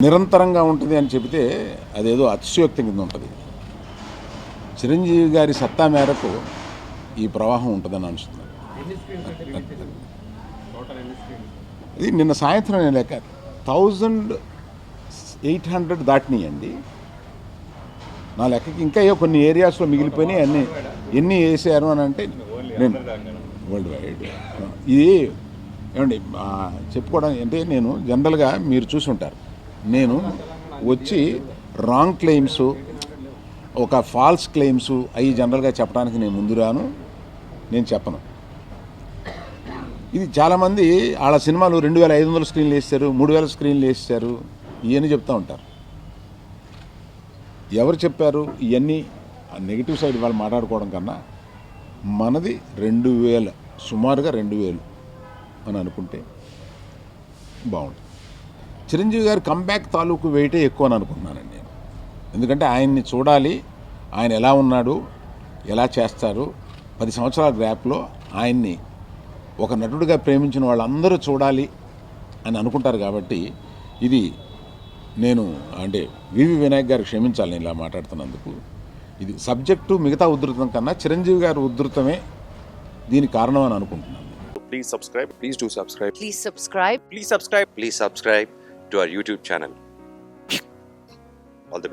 నిరంతరంగా ఉంటుంది అని చెబితే అదేదో అతిశయోక్తి కింద ఉంటుంది. చిరంజీవి గారి సత్తా మేరకు ఈ ప్రవాహం ఉంటుందని అనుకుంటున్నాను. ఇది నిన్న సాయంత్రం నేను లెక్క 1800 దాటినాయండి నా లెక్కకి. ఇంకా కొన్ని ఏరియాస్లో మిగిలిపోయినాయి. ఎన్ని వేసారు అని అంటే నేను వరల్డ్ వైడ్ ఇది ఏమండి చెప్పుకోవడానికి అంటే నేను జనరల్గా మీరు చూసుంటారు, నేను వచ్చి రాంగ్ క్లెయిమ్స్, ఒక ఫాల్స్ క్లెయిమ్స్ అవి జనరల్గా చెప్పడానికి నేను ముందు రాను, నేను చెప్పను. ఇది చాలామంది వాళ్ళ సినిమాలు 2500 స్క్రీన్లు వేస్తారు, 3000 స్క్రీన్లు వేస్తారు, ఇవన్నీ చెప్తూ ఉంటారు. ఎవరు చెప్పారు ఇవన్నీ? నెగిటివ్ సైడ్ వాళ్ళు మాట్లాడుకోవడం కన్నా మనది 2000, సుమారుగా 2000 అని అనుకుంటే బాగుంటుంది. చిరంజీవి గారి కంబ్యాక్ తాలూకు వెయిటే ఎక్కువ అని అనుకుంటున్నానండి నేను. ఎందుకంటే ఆయన్ని చూడాలి, ఆయన ఎలా ఉన్నాడు, ఎలా చేస్తారు. 10 సంవత్సరాల గ్యాప్లో ఆయన్ని ఒక నటుడిగా ప్రేమించిన వాళ్ళందరూ చూడాలి అని అనుకుంటారు. కాబట్టి ఇది నేను అంటే వివి వినాయక్ గారు క్షమించాలి నేను ఇలా మాట్లాడుతున్నందుకు. ఇది సబ్జెక్టు మిగతా ఉధృతం కన్నా చిరంజీవి గారి ఉధృతమే దీనికి కారణం అని అనుకుంటున్నాను. Please subscribe. Please do subscribe. Please subscribe. Please subscribe. Please subscribe to our YouTube channel.